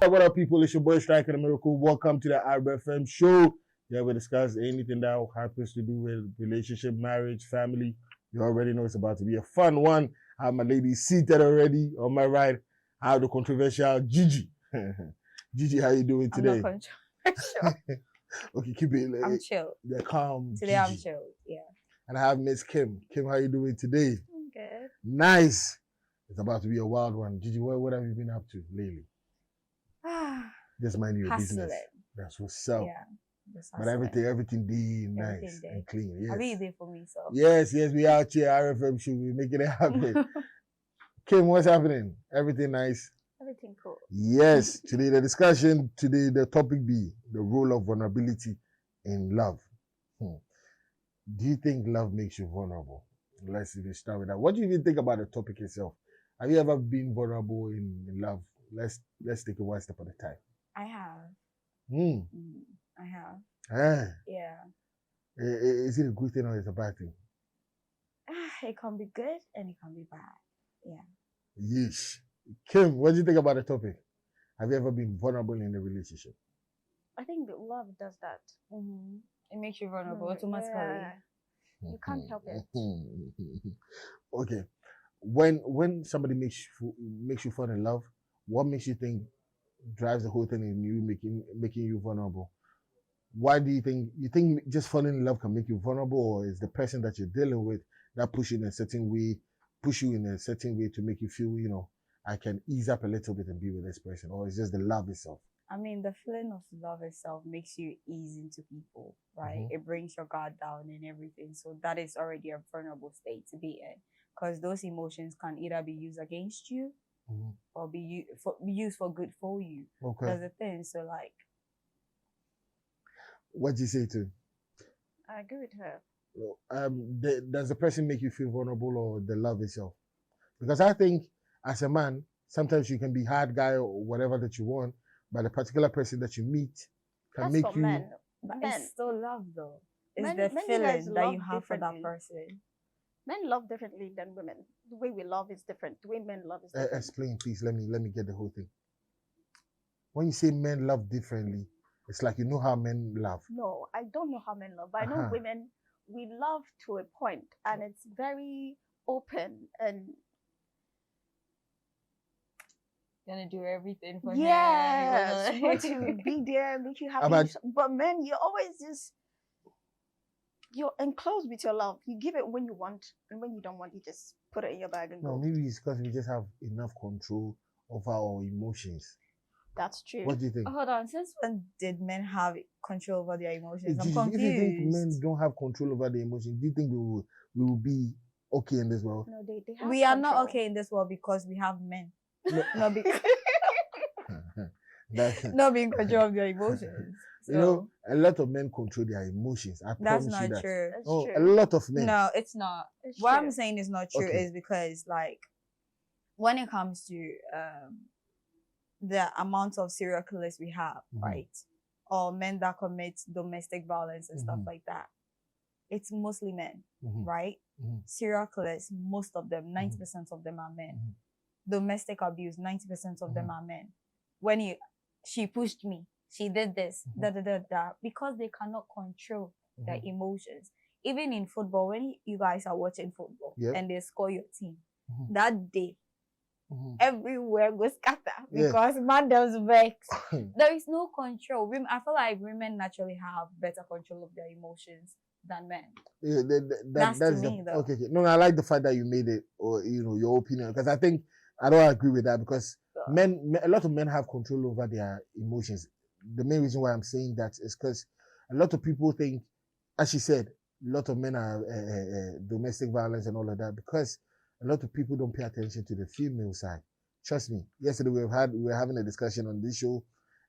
What up, people? It's your boy Striker the Miracle. Welcome to the RBFM show. Yeah, we discuss anything that happens to do with relationship, marriage, family. You already know it's about to be a fun one. I have my lady seated already on my right. I have the controversial Gigi. Gigi, how you doing today? I'm not controversial. Okay, keep it. I'm chill. The calm. Today Gigi. I'm chill. Yeah. And I have Miss Kim. Kim, how you doing today? I'm good. Nice. It's about to be a wild one. Gigi, what have you been up to lately? Just mind your business. That's what's up. Yeah. But everything nice day. and clean. Yes. I'll be there for me, so. Yes, we out here, RFM show. We making it happen. Kim, what's happening? Everything nice? Everything cool. Yes. Today the topic be the role of vulnerability in love. Do you think love makes you vulnerable? Let's start with that. What do you even think about the topic itself? Have you ever been vulnerable in love? Let's take it one step at a time. I have. I have. Yeah. Is it a good thing or is it a bad thing? It can be good and it can be bad. Yeah. Yeesh. Kim, what do you think about the topic? Have you ever been vulnerable in a relationship? I think that love does that. It makes you vulnerable automatically. Yeah. You can't help it. Okay. When somebody makes you fall in love, what makes you think drives the whole thing in you making you vulnerable? Why do you think just falling in love can make you vulnerable, or is the person that you're dealing with that push you in a certain way to make you feel, I can ease up a little bit and be with this person, or it's just the love itself? I mean, the feeling of love itself makes you ease into people, right? It brings your guard down and everything. So that is already a vulnerable state to be in, because those emotions can either be used against you or be used for good for you. Okay. That's the thing. So like, what do you say to? I agree with her. Does the person make you feel vulnerable or the love itself? Because I think as a man, sometimes you can be hard guy or whatever that you want, but the particular person that you meet can That's make for you. men. but Men. it's still love though. It's Men the realize feeling that you love have for that differently. person. Men love differently than women. The way we love is different. The way men love is different. Explain, please. Let me get the whole thing. When you say men love differently, it's like you know how men love. No, I don't know how men love, but I know women, we love to a point, and it's very open and Gonna do everything for yes, him. want to be there, make you happy. But men, you're always you're enclosed with your love. You give it when you want, and when you don't want, you just put it in your bag and No, go. maybe it's because we just have enough control of our emotions. That's true. What do you think? Hold on, since when did men have control over their emotions? I'm If confused. you think men don't have control over their emotions, do you think we will be okay in this world? No, they have We are control. not okay in this world because we have men. Not because not being control of their emotions. So, a lot of men control their emotions. I that's promise not you that. true. That's Oh, true. a lot of men. No, it's not. It's What true. I'm saying is not true Okay. is because like when it comes to the amount of serial killers we have, right? Or men that commit domestic violence and stuff like that. It's mostly men, right? Serial killers, most of them, 90% of them are men. Domestic abuse, 90% of them are men. When she pushed me, she did this, because they cannot control their emotions. Even in football, when you guys are watching football and they score your team, that day, everywhere goes scatter because man does vex. There is no control. I feel like women naturally have better control of their emotions than men. Yeah, that's to me, though. Okay. No, I like the fact that you made it, or your opinion, because I think I don't agree with that, because a lot of men have control over their emotions. The main reason why I'm saying that is because a lot of people think, as she said, a lot of men are domestic violence and all of that, because a lot of people don't pay attention to the female side. Trust me. Yesterday we were having a discussion on this show,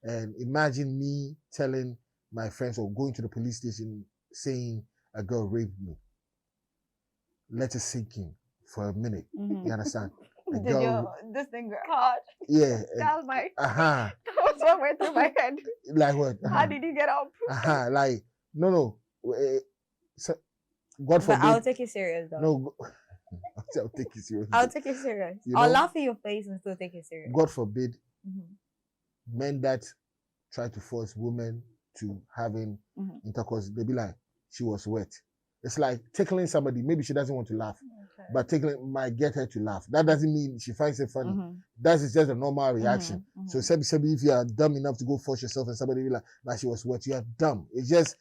and imagine me telling my friends or going to the police station saying a girl raped me. Let it sink in for a minute. You understand? This thing got hard. Yeah. That was my. That was what went through my head. Like what? How did you get up? Like no. So, God forbid. But I'll take it serious though. No. I'll take it serious. I'll take it serious. I'll laugh in your face and still take it serious. God forbid men that try to force women to having intercourse, they be like, she was wet. It's like tickling somebody. Maybe she doesn't want to laugh, but tickling might get her to laugh. That doesn't mean she finds it funny. That is just a normal reaction. So, if you are dumb enough to go force yourself and somebody be like, nah, she was wet, you are dumb. It's just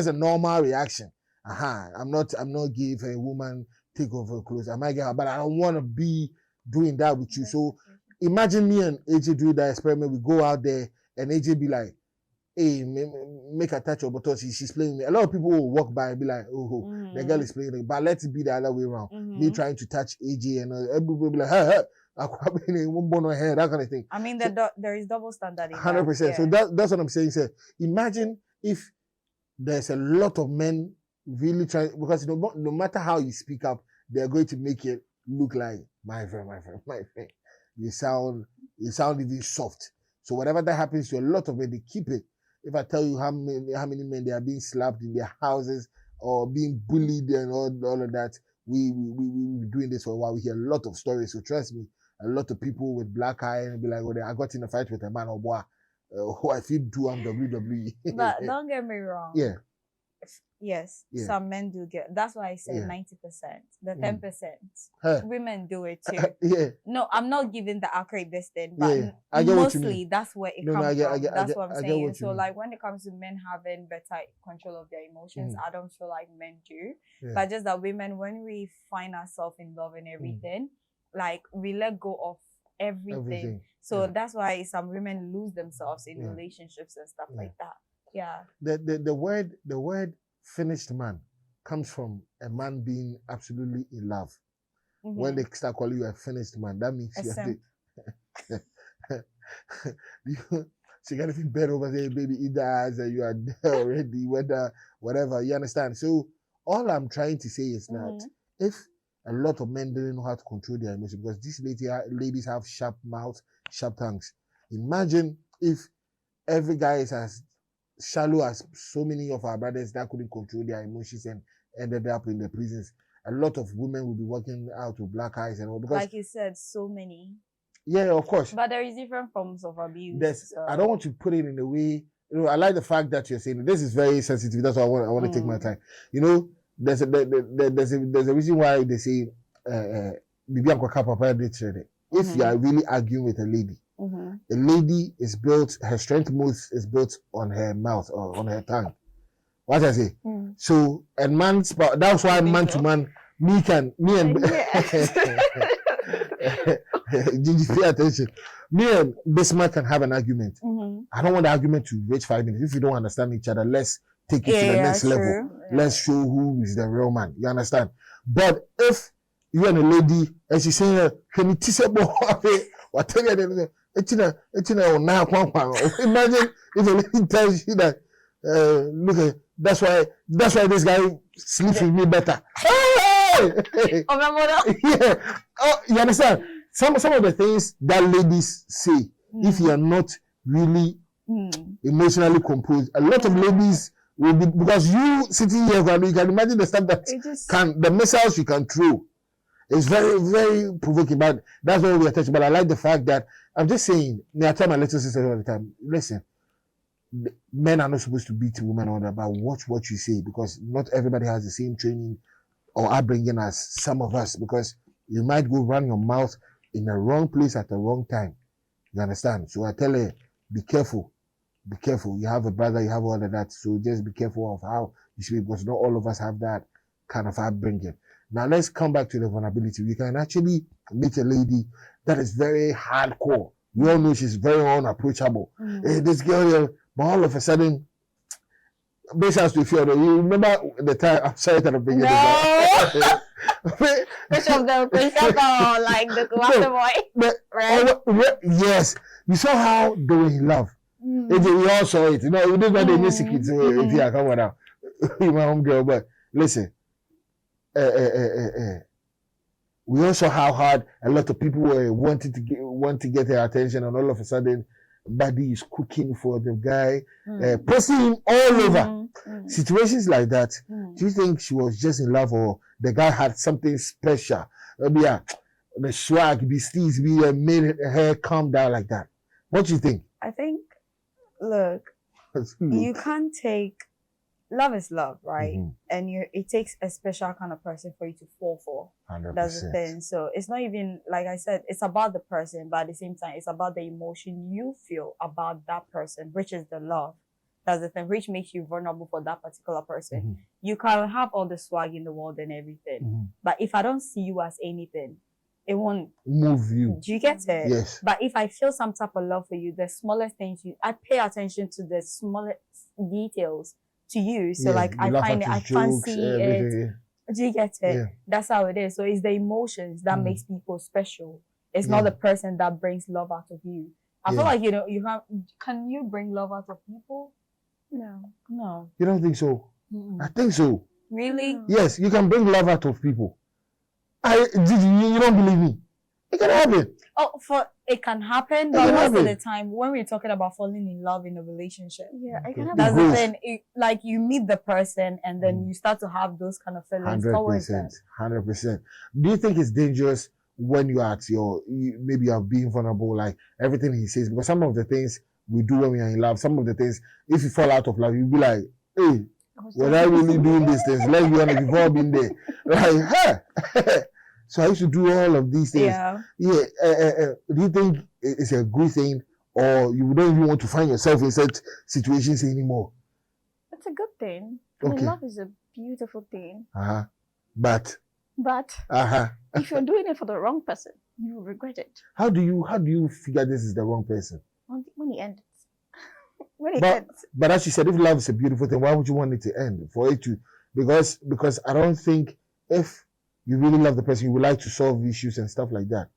a normal reaction. I'm not gay if a woman take off her clothes. I might get her, but I don't want to be doing that with you. So imagine me and AJ do that experiment. We go out there and AJ be like, hey, make her touch her butt. She's playing me. A lot of people will walk by and be like, oh, the girl is playing it. But let's be the other way around. Me trying to touch AJ and everybody will be like, hey, that kind of thing. I mean, there is double standard. 100%. Yeah. So that's what I'm saying. Sir. Imagine if there's a lot of men really trying, because no matter how you speak up, they're going to make it look like my friend. You sound even soft. So whatever that happens to a lot of men, they keep it. If I tell you how many men they are being slapped in their houses or being bullied and all of that, we've been doing this for a while. We hear a lot of stories. So trust me, a lot of people with black eye and be like, oh, I got in a fight with a man or boy. Who I feel do on WWE. But don't get me wrong. Yeah. Yes, some men do get. That's why I said 90%. The 10%, women do it too. No, I'm not giving the accurate this thing, but mostly that's where it comes from. That's what I'm saying. So, like when it comes to men having better control of their emotions, I don't feel like men do. But just that women, when we find ourselves in love and everything, like we let go of everything. So that's why some women lose themselves in relationships and stuff like that. Yeah. The word finished man comes from a man being absolutely in love. When they start calling you a finished man, that means she got anything better over there, baby, eat the eyes and you are there already, whatever, you understand? So all I'm trying to say is that if a lot of men didn't know how to control their emotions, because these ladies have sharp mouths, sharp tongues. Imagine if every guy is as shallow as so many of our brothers that couldn't control their emotions and ended up in the prisons. A lot of women will be working out with black eyes and all, because, like you said, so many. Yeah, of course. But there is different forms of abuse. I don't want to put it in a way. I like the fact that you're saying this is very sensitive. That's why I want to take my time. There's a reason why they say if you are really arguing with a lady. A lady is built, her strength most is built on her mouth or on her tongue. What I say? So, and that's why man to man, me and Gigi, pay attention. Me and Bismarck can have an argument. I don't want the argument to reach 5 minutes. If you don't understand each other, let's take it to the next level. Let's show who is the real man. You understand? But if you and a lady, and she's saying, can you teach about whatever? Imagine if a lady tells you that, look, that's why this guy sleeps with me better. Hey! Yeah. Oh, you understand? Some of the things that ladies say, if you are not really emotionally composed, a lot of ladies will be, because you sitting here, you can imagine the stuff that the missiles you can throw. It's very, very provoking, but that's what we are touching. But I like the fact that I'm just saying, I tell my little sister all the time, listen, men are not supposed to beat women on that, but watch what you say, because not everybody has the same training or upbringing as some of us, because you might go run your mouth in the wrong place at the wrong time. You understand? So I tell her, be careful. Be careful. You have a brother, you have all of that. So just be careful of how you speak, because not all of us have that kind of upbringing. Now let's come back to the vulnerability. We can actually meet a lady that is very hardcore. We all know she's very unapproachable. Hey, this girl here, but all of a sudden, based on you remember the time, I'm sorry that I'm bringing this up. Which of them, Princess or like the Water Boy? Right? Yes. You saw how they were in love. We all saw it. We didn't know the secret. If you come on now, you're my home girl, but listen. We also saw how hard a lot of people were want to get her attention, and all of a sudden, Buddy is cooking for the guy, posting him all over. Situations like that. Do you think she was just in love, or the guy had something special? Maybe the swag, be steez, made her calm down like that. What do you think? I think Look, Look. you can't take love is love, right? Mhm. And it takes a special kind of person for you to fall for. 100%. That's the thing. So it's not even like I said, it's about the person, but at the same time, it's about the emotion you feel about that person, which is the love. That's the thing, which makes you vulnerable for that particular person. Mhm. You can have all the swag in the world and everything, Mhm. but if I don't see you as anything, it won't. Move you. Do you get it? Yes. But if I feel some type of love for you, the smallest things I pay attention to the smallest details to you. So Yeah, like you I laugh find at it, I his jokes, fancy it. everything. Do you get it? Yeah. That's how it is. So it's the emotions that Mm. makes people special. It's Yeah. not the person that brings love out of you. I feel Yeah. like you have. Can you bring love out of people? No. No. You don't think so? Mm-mm. I think so. Really? No. Yes, you can bring love out of people. You don't believe me? It can happen. Oh, it can happen, It but can most of happen. the time when we're talking about falling in love in a relationship, Yeah, I Okay. can have that's It the goes. thing. Like you meet the person and then Mm. you start to have those kind of feelings towards them. 100%. Do you think it's dangerous when you are at maybe you are being vulnerable, like everything he says? Because some of the things we do when we are in love, some of the things, if you fall out of love, you'll be like, hey, was I really doing these things? Let's be honest, we've all been there. Like, huh? So I used to do all of these things. Yeah. Yeah. Do you think it's a good thing, or you don't even want to find yourself in such situations anymore? It's a good thing. I mean, Okay. love is a beautiful thing. Uh-huh. But But if you're doing it for the wrong person, you will regret it how do you figure this is the wrong person? when it ends. When it But ends. but as you said, if love is a beautiful thing, why would you want it to end? For it to because I don't think if you really love the person, you would like to solve issues and stuff like that.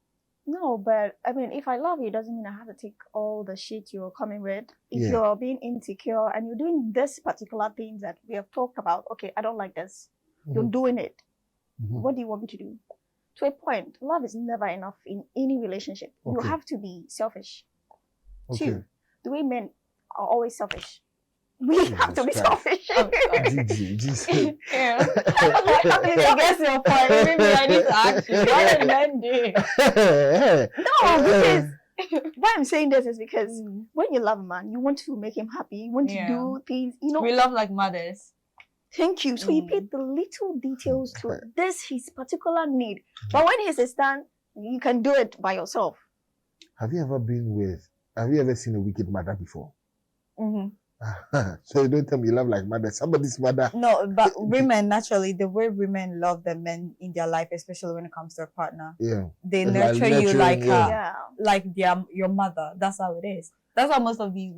No, but I mean, if I love you, it doesn't mean I have to take all the shit you're coming with. If Yeah. you're being insecure and you're doing this particular thing that we have talked about, okay, I don't like this. You're doing it. Mhm. What do you want me to do? To a point, love is never enough in any relationship. You Okay. have to be selfish. Okay. Two, the way men are always selfish. We have to be Jesus Christ. selfish. GG. Yeah. I guess your point. Maybe I need to ask you. What did men do? No, because why I'm saying this is because when you love a man, you want to make him happy. You want Yeah. to do things, We love like mothers. Thank you. So you Mm. pay the little details to this his particular need. But when he's a stand, you can do it by yourself. Have you ever seen a wicked mother before? Mm-hmm. So you don't tell me you love like mother. Somebody's mother. No, but women naturally, the way women love the men in their life, especially when it comes to a partner, Yeah. they It's nurture like you like nurturing, Yeah. like your mother. That's how it is. That's why most of these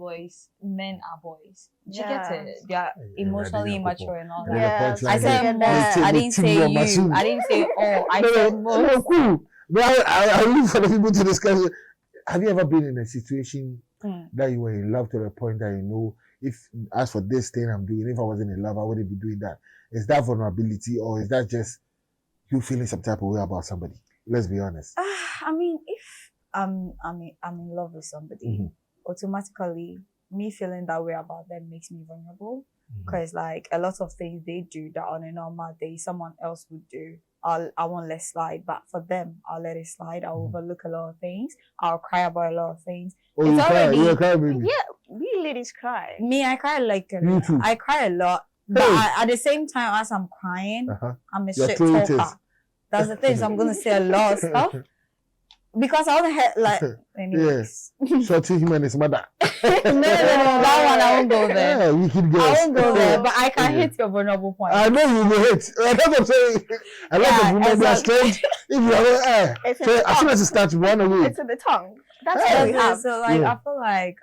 men are boys. Do you get it? They are emotionally immature and all that. Yeah. I said most. I didn't say you. I didn't say all. I said most. No, cool. But I look for the people to discuss it. Have you ever been in a situation that you were in love to the point that you know, if as for this thing I'm doing, if I wasn't in love, I wouldn't be doing that? Is that vulnerability, or is that just you feeling some type of way about somebody? Let's be honest. I mean, if I'm in love with somebody, automatically me feeling that way about them makes me vulnerable. Because like a lot of things they do that on a normal day someone else would do, I won't let slide, but for them I'll let it slide. I'll overlook a lot of things. I'll cry about a lot of things. Oh, It's you cry, already- you cry, baby. Yeah, we ladies cry. Me, I cry like Me too. I cry a lot, but at the same time as I'm crying, I'm a You're shit throwing talker. tears. That's the thing. So I'm gonna say a lot of stuff because I want to like. Anyways. Shorty him and his mother. no, that one I won't go there. Yeah, wicked girls. I won't go there, but I can Okay. hit your vulnerable point. I know you will hit. That's what I'm saying. A lot of women they are strange. If you are It's in so the as soon tongue. as it starts, run away. It's in the tongue. That's Yeah. all we have. So like Yeah. I feel like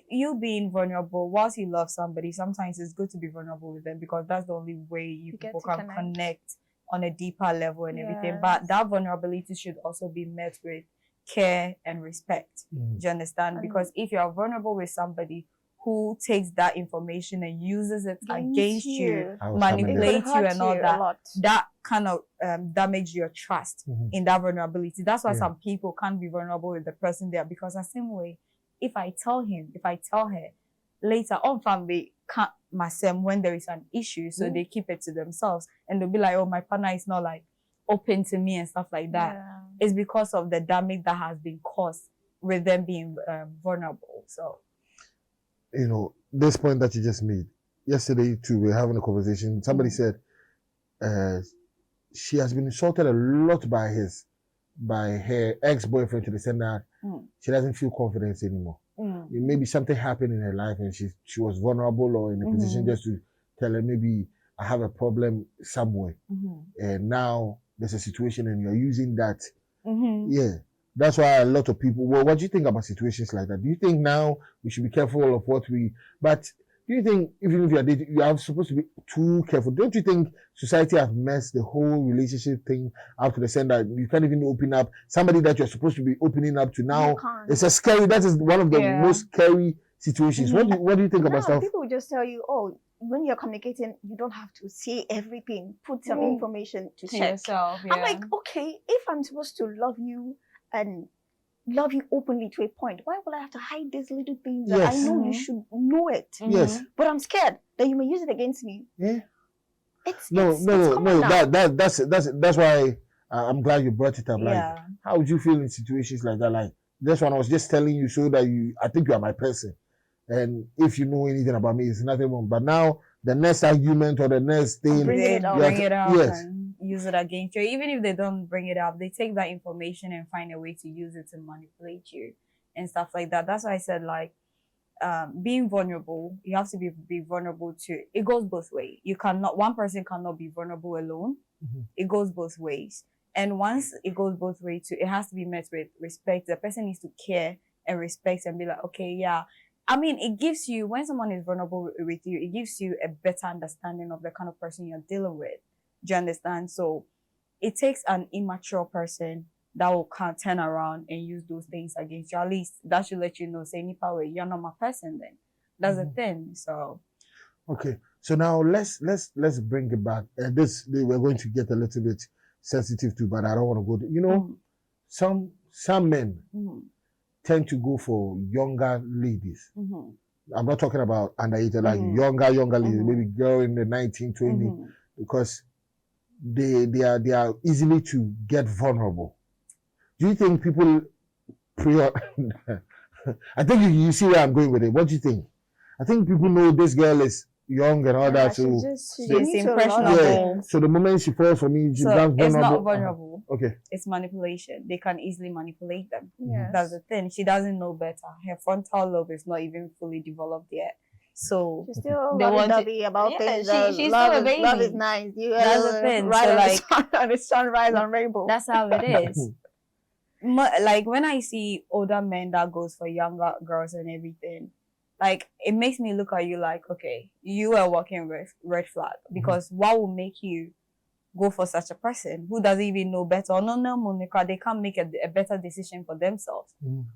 you being vulnerable whilst you love somebody, sometimes it's good to be vulnerable with them because that's the only way you get people to can connect. connect on a deeper level and everything. But Yes. that vulnerability should also be met with care and respect. Do you understand? And- Because if you are vulnerable with somebody who takes that information and uses it against you, I was manipulate coming you and all a that, lot. that kind of damage your trust in that vulnerability. That's why Yeah. some people can't be vulnerable with the person there because the same way, if I tell her, later on family can't myself when there is an issue, so they keep it to themselves and they'll be like, oh, my partner is not like open to me and stuff like that. Yeah. It's because of the damage that has been caused with them being vulnerable. So this point that you just made. Yesterday too, we were having a conversation. Somebody said, she has been insulted a lot by her ex-boyfriend to the extent that she doesn't feel confidence anymore. Maybe something happened in her life and she was vulnerable or in a position just to tell her, maybe I have a problem somewhere. And now there's a situation and you're using that. Yeah. That's why a lot of people, well, what do you think about situations like that? Do you think now we should be careful of but do you think even if you're dating, you are supposed to be too careful? Don't you think society has messed the whole relationship thing up to the extent that you can't even open up somebody that you're supposed to be opening up to now? It's a scary, that is one of the most scary situations. What do you think about stuff? People will just tell you, oh, when you're communicating, you don't have to say everything. Put some information to check. Yourself, I'm like, okay, if I'm supposed to love you and love you openly to a point, why will I have to hide these little things that I know you should know it? Yes. But I'm scared that you may use it against me. Yeah. It's no. That's why I'm glad you brought it up. Like, how would you feel in situations like that? Like, this one I was just telling you so that I think you are my person. And if you know anything about me, it's nothing wrong. But now the next argument or the next thing, bring it up yes, and use it against you. Even if they don't bring it up, they take that information and find a way to use it to manipulate you and stuff like that. That's why I said, like, being vulnerable, you have to be vulnerable to. It goes both ways. One person cannot be vulnerable alone. It goes both ways. And once it goes both ways too, it has to be met with respect. The person needs to care and respect and be like, okay, yeah. I mean, it gives you, when someone is vulnerable with you, it gives you a better understanding of the kind of person you're dealing with. Do you understand? So it takes an immature person that will turn around and use those things against you. At least that should let you know, say, Nipa, you're not my person then. That's the thing. So. Okay. So now let's bring it back. We're going to get a little bit sensitive too, but I don't want to go there. Some men tend to go for younger ladies. I'm not talking about underage, like younger ladies, maybe girl in the 19, 20, because they are easily to get vulnerable. Do you think people I think you see where I'm going with it. What do you think? I think people know this girl is young and all that, so she's impressionable. So the moment she falls for me, she becomes vulnerable. It's not vulnerable. Okay. It's manipulation. They can easily manipulate them. Yes. That's the thing. She doesn't know better. Her frontal lobe is not even fully developed yet. So she's still lovey-dovey about things. She's still a baby. Love is nice. That's the thing. Right, so on the sunrise on rainbow. That's how it is. Like when I see older men that goes for younger girls and everything, like it makes me look at you like, okay, you are walking red flag, because what will make you go for such a person who doesn't even know better? Or no, Monica, they can't make a better decision for themselves.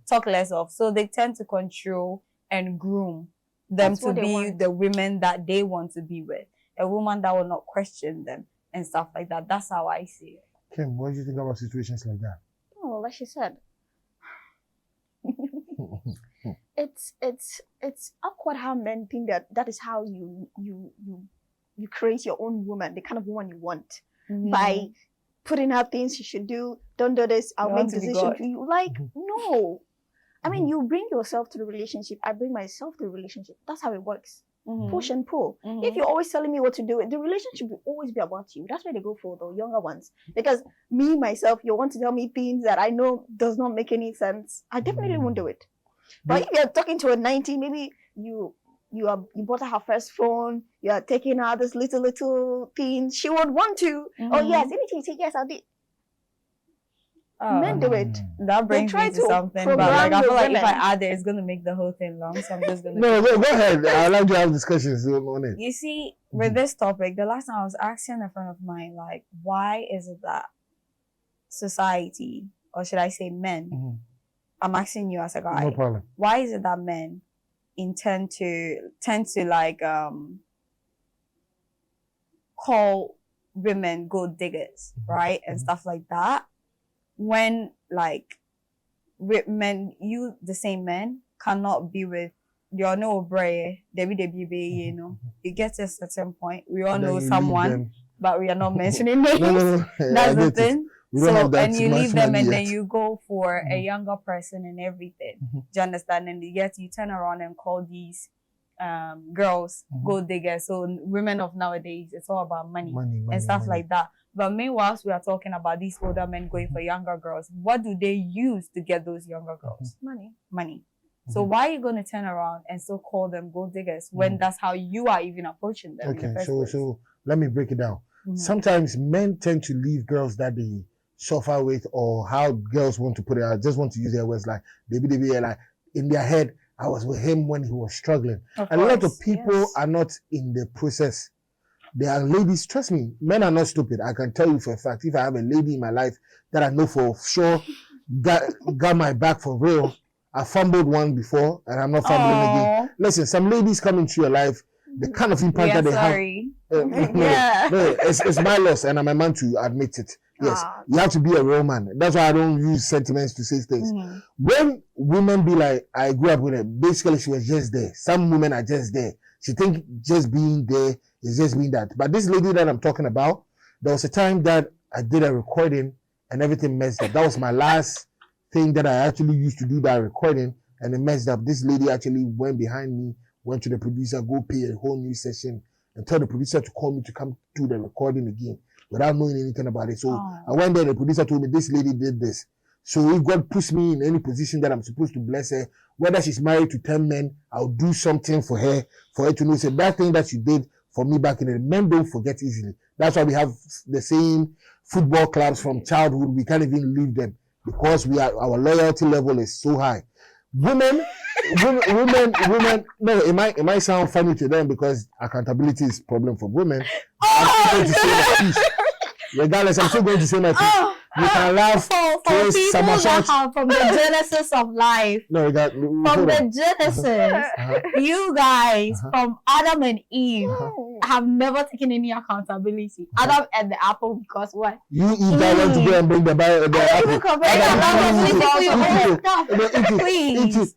Talk less of. So they tend to control and groom them to be the women that they want to be with. A woman that will not question them and stuff like that. That's how I see it. Kim, what do you think about situations like that? Oh, like she said, it's awkward how men think that is how you create your own woman, the kind of woman you want, by putting out things you should do. Don't do this. I'll make decisions for you. Like, no. I mean, you bring yourself to the relationship. I bring myself to the relationship. That's how it works. Push and pull. If you're always telling me what to do, the relationship will always be about you. That's why they go for the younger ones. Because me, myself, you want to tell me things that I know does not make any sense. I definitely won't do it. But if you're talking to a 90, maybe you bought her first phone, you are taking her this little things, she would want to. Oh yes, anything you say, yes, I'll do. Men do it. That brings me to something, but like I feel like if I add it, it's gonna make the whole thing long. So I'm just gonna. No, go ahead. I'd like to have discussions on it. You see, with this topic, the last time I was asking a friend of mine, like, why is it that society, or should I say men, I'm asking you as a guy, no problem. Why is it that men tend to like call women gold diggers, right, and stuff like that? When like men, the same men cannot be with your no brae, you know, you get to a certain point. We all know someone, but we are not mentioning names. No. That's the thing. So and you leave them and yet. then you go for a younger person and everything. Do you understand? And yet you turn around and call these girls, gold diggers. So women of nowadays, it's all about money and stuff like that. But meanwhile, we are talking about these older men going for younger girls. What do they use to get those younger girls? Money. So why are you going to turn around and still call them gold diggers when that's how you are even approaching them? Okay, so let me break it down. Sometimes men tend to leave girls that they suffer with, or how girls want to put it. I just want to use their words, like baby, like in their head, I was with him when he was struggling. A lot of people are not in the process. There are ladies, trust me, men are not stupid. I can tell you for a fact, if I have a lady in my life that I know for sure got my back for real, I fumbled one before and I'm not fumbling again. Listen, some ladies come into your life, the kind of impact that they have. No, it's my loss and I'm a man to admit it. Yes, you have to be a real man. That's why I don't use sentiments to say things. When women be like, I grew up with her, basically she was just there. Some women are just there. She think just being there is just being that. But this lady that I'm talking about, there was a time that I did a recording and everything messed up. That was my last thing that I actually used to do, that recording, and it messed up. This lady actually went behind me, went to the producer, go pay a whole new session, and tell the producer to call me to come do the recording again without knowing anything about it. So I went there, the producer told me this lady did this. So if God puts me in any position that I'm supposed to bless her, whether she's married to 10 men, I'll do something for her to know, say, that thing that you did for me back in the day. Men don't forget easily. That's why we have the same football clubs from childhood. We can't even leave them because our loyalty level is so high. Women, no, it might sound funny to them because accountability is a problem for women. Regardless, I'm still going to say my piece. You can laugh for people that have from the genesis of life. No, from the genesis, you guys from Adam and Eve have never taken any accountability. Adam and the apple, because what? You eat that one to go and bring the apple. Please.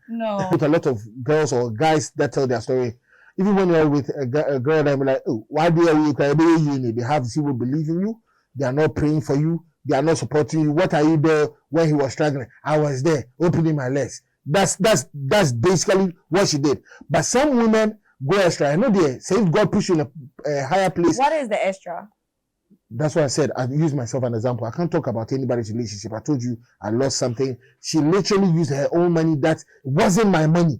No. With a lot of girls or guys that tell their story, even when you're with a girl, they'll be like, oh, why do you cry? They have zero belief in you. They are not praying for you. They are not supporting you. What are you there when he was struggling? I was there, opening my legs. That's basically what she did. But some women go extra. I know they say if God push you in a higher place. What is the extra? That's why I said I use myself as an example. I can't talk about anybody's relationship. I told you I lost something. She literally used her own money that wasn't my money.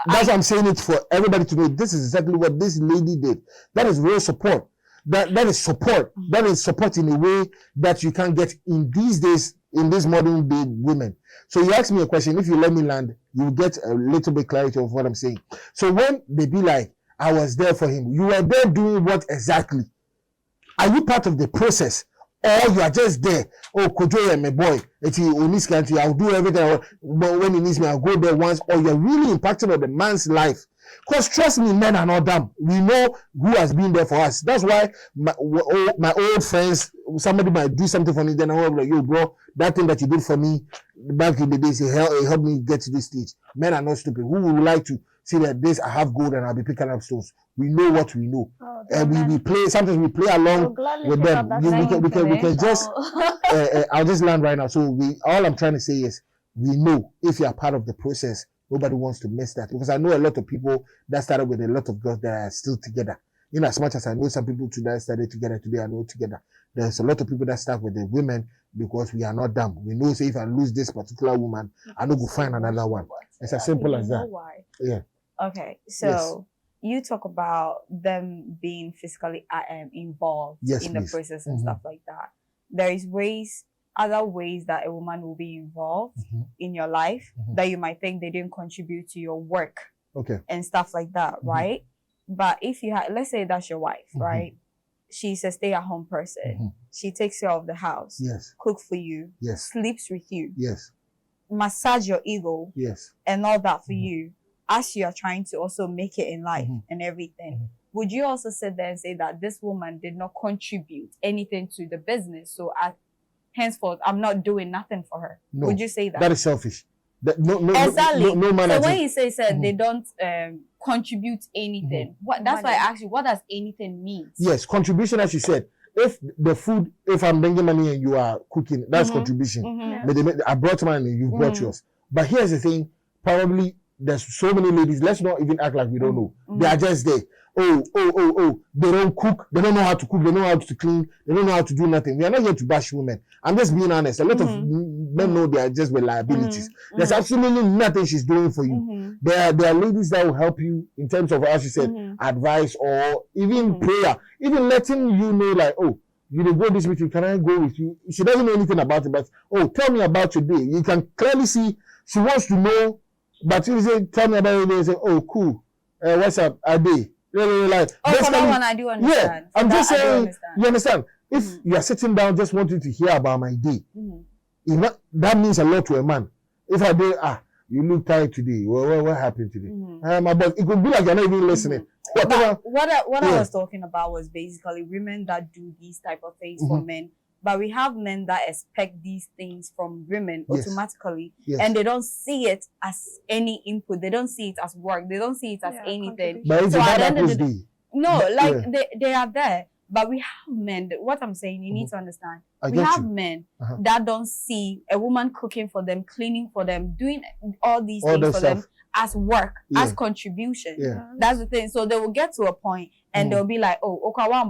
That's why I'm saying it for everybody to know. This is exactly what this lady did. That is real support. That is support. That is support in a way that you can't get in these days, in this modern day women. So you ask me a question. If you let me land, you'll get a little bit clarity of what I'm saying. So when they be like, I was there for him, you were there doing what exactly? Are you part of the process? Or you are just there? Oh, Kojo, my boy, I'll do everything. But when he needs me, I'll go there once. Or you're really impacted on the man's life. Because trust me, men are not dumb. We know who has been there for us. That's why my old friends, somebody might do something for me, then I'm like, yo, bro, that thing that you did for me back in the days, it helped me get to this stage. Men are not stupid. Who would like to see that this, I have gold and I'll be picking up stones? We know what we know. And we play, sometimes we play along with them. We can just, I'll just land right now. So all I'm trying to say is, we know if you are part of the process, nobody wants to miss that, because I know a lot of people that started with a lot of girls that are still together. In as much as I know some people that started together today are not together. There's a lot of people that start with the women because we are not dumb. We know, say, if I lose this particular woman, I don't go find another one. It's as simple as that. Why? Yeah. Okay, so you talk about them being physically involved in the process and stuff like that. There is other ways that a woman will be involved in your life that you might think they didn't contribute to your work and stuff like that, right? But if you let's say that's your wife, right? She's a stay-at-home person. She takes care of the house, cook for you, sleeps with you, massage your ego, and all that for you as you are trying to also make it in life and everything. Would you also sit there and say that this woman did not contribute anything to the business? So henceforth, I'm not doing nothing for her. No, would you say that? That is selfish. Exactly. No so when you say they don't contribute anything, that's why I asked you, what does anything mean? Yes, contribution, as you said. If the food, if I'm bringing money and you are cooking, that's contribution. I brought money and you brought yours. But here's the thing, probably there's so many ladies. Let's not even act like we don't know. They are just there. Oh. They don't cook. They don't know how to cook. They don't know how to clean. They don't know how to do nothing. We are not here to bash women. I'm just being honest. A lot of men know they are just with liabilities. There's absolutely nothing she's doing for you. There are ladies that will help you in terms of, as you said, advice or even prayer. Even letting you know, like, oh, you will go this meeting, can I go with you? She doesn't know anything about it, but, oh, tell me about your day. You can clearly see she wants to know, but if you say, tell me about your day, you say, oh, cool. What's up? A day. Like, for that one, I do understand. Yeah, I'm just saying, you understand? If you are sitting down just wanting to hear about my day, that means a lot to a man. If I do, you look tired today. What happened today? But it could be like you're not even listening. What I was talking about was basically women that do these type of things for men. But we have men that expect these things from women automatically, and they don't see it as any input. They don't see it as work. They don't see it as anything. But it's at the end of the day, they are there. But we have men. What I'm saying, you need to understand. We have men that don't see a woman cooking for them, cleaning for them, doing all these things for them as work, as contribution. That's the thing. So they will get to a point and they'll be like, oh, okay, that's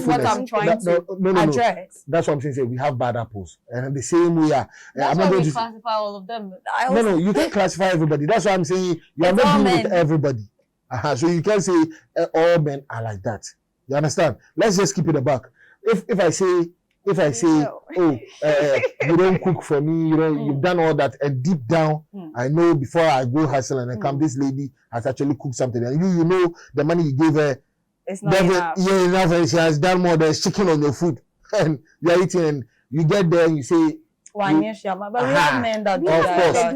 what I'm trying to address. That's what I'm saying. We have bad apples. And the same way, that's why we classify all of them. No, you can't classify everybody. That's why I'm saying you are not dealing with everybody. So you can't say all men are like that. You understand? Let's just keep it a buck. If I say, oh, you don't cook for me, you've done all that, and deep down, I know before I go hustle and I come, this lady has actually cooked something, and you know the money you gave her, it's not enough. Yeah, enough, and she has done more. There's chicken on your food, and you're eating, and you get there and you say, but we have men that do that. Of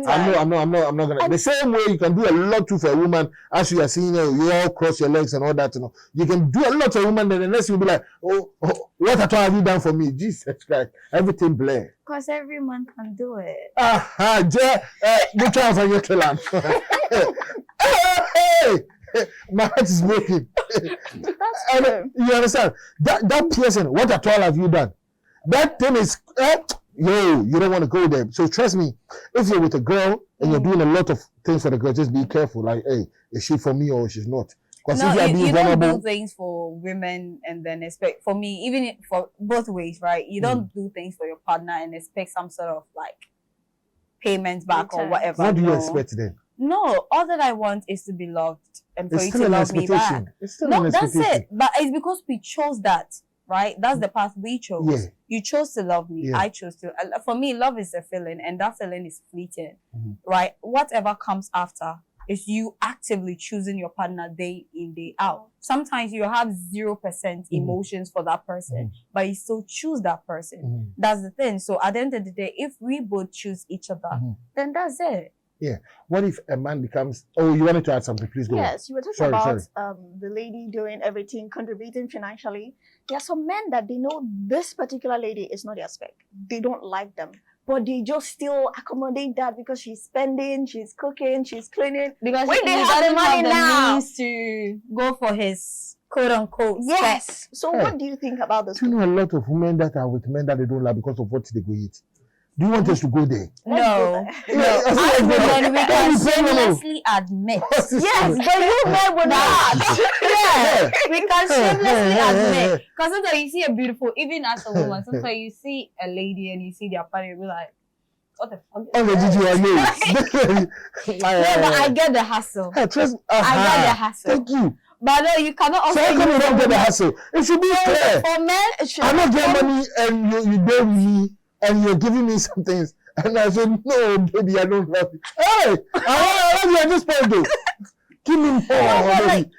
course, I'm not gonna. The same way you can do a lot to for a woman, as you are seeing her, you all cross your legs and all that. You can do a lot to a woman, then the next you'll be like, oh, what at all have you done for me? Jesus Christ, everything blur. Because every man can do it. Which one for your talent? Hey, my heart is breaking. You understand? That person, what at all have you done? That thing is. You don't want to go there. So trust me, if you're with a girl and you're doing a lot of things for the girl, just be careful. Like, hey, is she for me or she's not? Because you don't do things for women and then expect, for me, even for both ways, right? You don't do things for your partner and expect some sort of like payment back or whatever. What do you expect then? No, all that I want is to be loved and for you to love me back. No, that's it. But it's because we chose that. Right? That's the path we chose. Yeah. You chose to love me. I chose to. For me, love is a feeling, and that feeling is fleeting. Right? Whatever comes after is you actively choosing your partner day in, day out. Sometimes you have 0% emotions for that person, but you still choose that person. That's the thing. So at the end of the day, if we both choose each other, then that's it. Yeah. What if a man becomes... Oh, you wanted to add something. Please go on. Yes, you were talking about the lady doing everything, contributing financially. There are some men that they know this particular lady is not their spec. They don't like them. But they just still accommodate that because she's spending, she's cooking, she's cleaning. Because when they have the money now, means to go for his quote-unquote yes. So what do you think about this? Do you know a lot of women that are with men that they don't like because of what they go eat? Do you want us to go there? No. As women, we can shamelessly admit. Yes, but you men would not. Yeah, we can shamelessly admit. Because sometimes you see a beautiful, even as a woman, sometimes you see a lady and you see their partner, you'll be like, what the fuck? Yeah, but I get the hassle. I get the hassle. Thank you. But no, you cannot also. So how come you don't get the hassle? It should be fair. For men, it should. I don't get money and you dare with me. And you're giving me some things. And I said, no, baby, I don't love you. Hey, I love you at this point, though. Give me more, baby.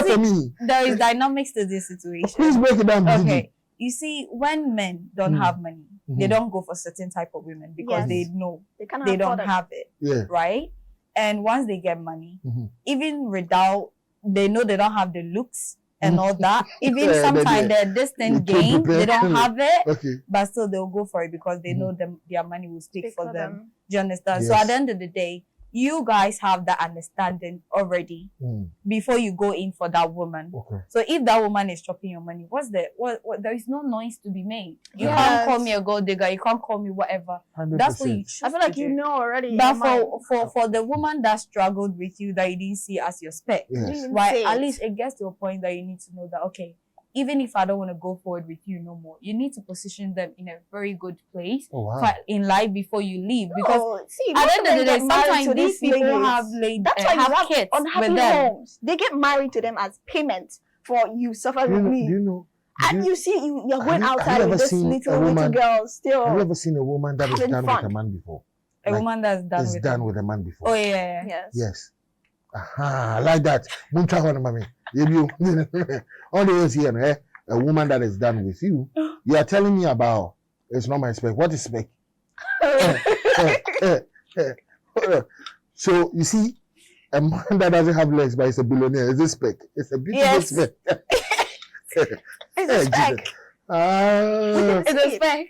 For me. There is dynamics to this situation. Please break it down, baby. Okay. You see, when men don't have money, they don't go for certain type of women because they know they don't have it. Yeah. Right? And once they get money, even without, they know they don't have the looks, and all that. Even sometimes they're distant game, they don't have it, but still they'll go for it because they know their money will speak for them. Do you understand? So at the end of the day, you guys have that understanding already before you go in for that woman. Okay. So if that woman is chopping your money, what there is no noise to be made. You can't call me a gold digger, you can't call me whatever. 100%. That's what you choose. I feel like you know already. But for the woman that struggled with you that you didn't see as your spec, right? At least it gets to a point that you need to know that, okay, even if I don't want to go forward with you no more, you need to position them in a very good place in life before you leave. Because at the end of the day, sometimes these people have kids unhappy with them. homes. They get married to them as payment for you suffer with me. Do you know? And you see, you're going outside with this little girl still. Have you ever seen a woman that is done with a man before? A woman that's done with a man before. Oh yeah. Yes. Aha, like that. All the ways here, a woman that is done with you. You are telling me about it's not my spec. What is spec? So you see, a man that doesn't have legs but is a billionaire is a spec. It's a beautiful spec. It's a spec. It's a spec.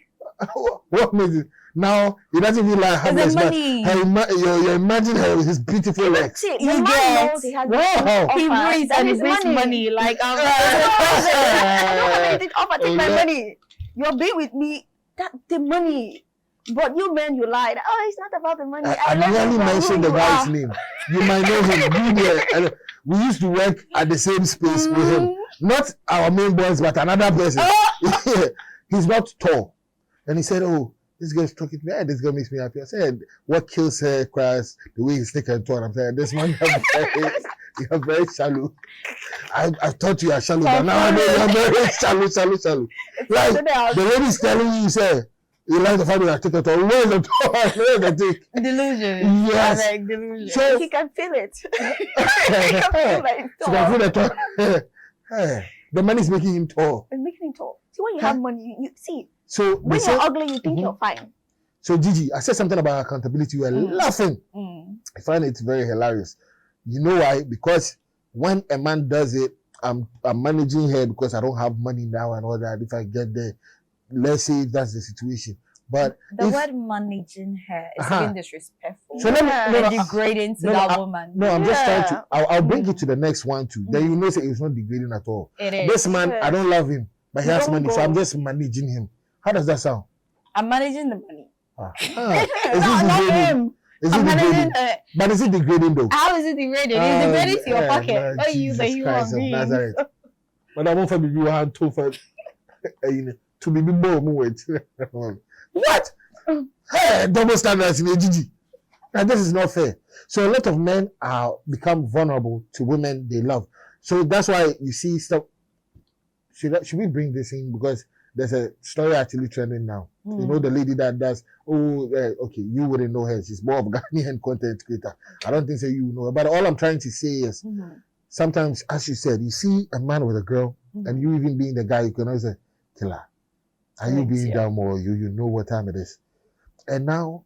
What makes it? Now he doesn't feel like having legs, but you imagine her with his beautiful legs. See, the man knows he has he breathes and he brings money. Like I don't have anything to offer. Take my money. You're being with me. That the money. But you men, you lied. Oh, it's not about the money. I nearly mentioned the guy's name. You might know him. We used to work at the same space with him. Not our main boss, but another person. He's not tall. And he said, oh, this girl's talking to me. Hey, this girl makes me happy. I said, what kills her cries the way he's thick and tall. I'm saying, this man, you're very shallow. I thought you are shallow, but now I know you're very shallow. Like, the lady's telling you, say, you like the fact that I take it all. Where's the tall? Where's the thick? Delusion. Yes. Like delusion. So he can feel it. He can feel like so can feel the tall. The money's making him tall. It's making him tall. See, when you have money, you see. So when you're ugly, you think you're fine. So Gigi, I said something about accountability. You were laughing. I find it very hilarious. You know why? Because when a man does it, I'm managing her because I don't have money now and all that. If I get there, let's say if that's the situation. But the word managing her is even disrespectful. So degrading to that woman. No, I'm just trying to. I'll bring it to the next one too. Then you know, say it's not degrading at all. It is. This man, I don't love him, but he has money, so I'm just managing him. How does that sound? I'm managing the money. Is it degrading? Is it degrading? But is it degrading though? How is it degrading? It's degrading to your pocket. Oh, you the human being. But I want for you hand to be more with. What? Hey, double standards in Gigi. And this is not fair. So a lot of men become vulnerable to women they love. So that's why you see stuff. Should we bring this in? Because there's a story actually trending now. You know the lady that does, okay, you wouldn't know her. She's more of a Ghanaian content creator. I don't think so you know her. But all I'm trying to say is, sometimes, as you said, you see a man with a girl, and you even being the guy, you can always say, killer. Are you being down more? You know what time it is. And now,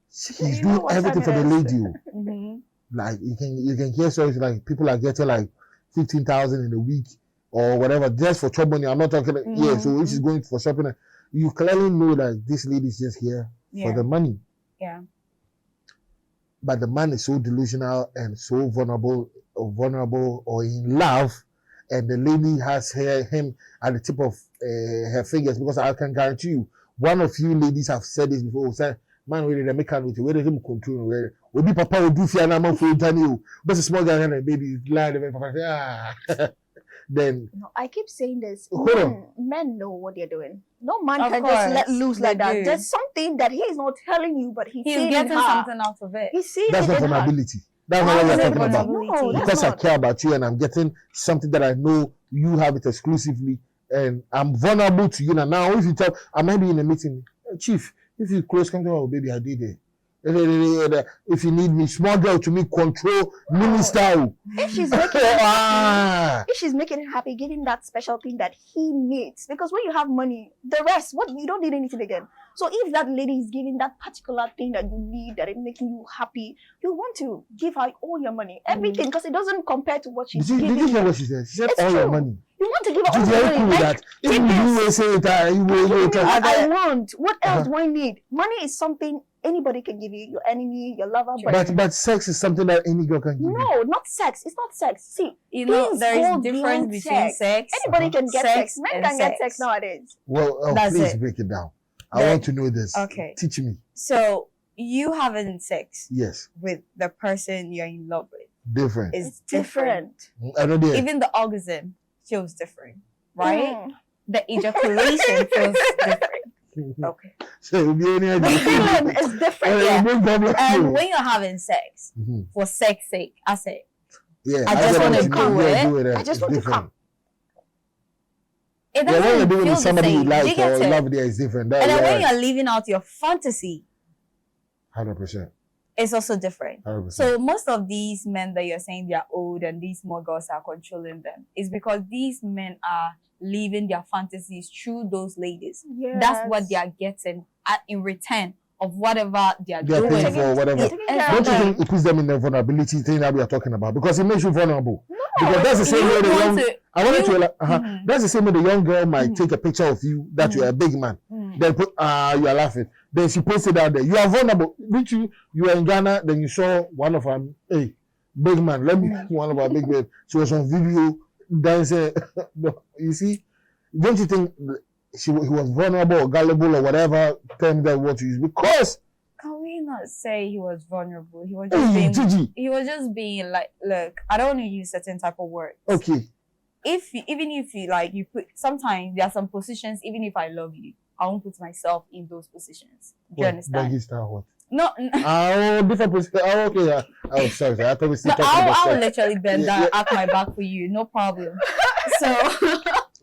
he's doing everything for the lady. Like, you can hear stories like people are getting like 15,000 in a week or whatever, just for trouble money. I'm not talking, so if she's going for shopping, you clearly know that this lady's just here for the money. Yeah. But the man is so delusional and so vulnerable or in love, and the lady has him at the tip of her fingers, because I can guarantee you, one of you ladies have said this before, said, man, where did they make with you? Where did him control? Where will be papa will do fear and I'm for you? But a small guy and a baby lying there, papa. Then no, I keep saying this. Men know what they're doing. No man can just let loose like that. There's something that he's not telling you, but he's getting something out of it. He's seeing that's not vulnerability. That's not what we're talking about. No, because I care about you and I'm getting something that I know you have it exclusively, and I'm vulnerable to you. Now, if you tell, I might be in a meeting, Chief, if you close, come to me, oh, baby, I did it. If you need me, small girl to me, control minister. If she's making him happy, if she's making him happy, give him that special thing that he needs. Because when you have money, the rest, what you don't need anything again. So if that lady is giving that particular thing that you need, that is making you happy, you want to give her all your money, everything, because it doesn't compare to what she's giving. Did you hear what she said? She said It's all your true. money. You want to give her all Did you your cool money. with Like, that? If you will say it, you will what I Other- want. What else do I need? Money is something anybody can give you. Your enemy, your lover. But sex is something that any girl can give you. No, not sex. It's not sex. See, You know, things there go is difference beyond between sex. Anybody can get Sex sex. Men and can get sex. sex nowadays. Well, That's please it. break it down. I There- want to know this. Okay. Teach me. So you having sex Yes. with the person you're in love with Different. is It's different. different. I know there. Even the orgasm feels different, right? Mm. The ejaculation feels different. Okay. So it'll be any The idea. feeling is different. Yeah. No problem. And when you're having sex Mhm. for sex sake, I say Yeah, I just get wanna what you come mean. Yeah, with- do it, I just it's want to different. come. it Yeah, when you're doesn't doing it feel with the somebody you same. Do like you get or it? love there is different. That, And then yeah, when you're living out your fantasy, 100%. it's also different. 100%. So most of these men that you're saying they're old and these small girls are controlling them is because these men are living their fantasies through those ladies. That's what they are getting in return of whatever they are they're doing. paying for whatever. They're taking care Don't of you them. think it puts them in the vulnerability thing that we are talking about? Because it makes you vulnerable. Because that's the same way You the want young. to- I wanted you- to. Mhm. That's the same way the young girl might Mhm. take a picture of you that you're a big man. Mm. Then put you are laughing. Then she posts it out there. You are vulnerable. Which you are in Ghana. Then you saw one of them. Hey, big man. Let me one of our big men. She was on video dancing. You see, don't you think he was vulnerable or gullible or whatever term that what to use? Because Can we not say he was vulnerable? He was just hey, being. Gigi. He was just being like, look, I don't want to use certain type of words. Okay. Even if you like, you put sometimes there are some positions. Even if I love you, I won't put myself in those positions. Do you understand? Doggy style what? No, Oh, different position. Oh, okay. Yeah. Oh, sorry. I thought we still no, talking about I'll sex. literally bend down at my back for you, no problem. So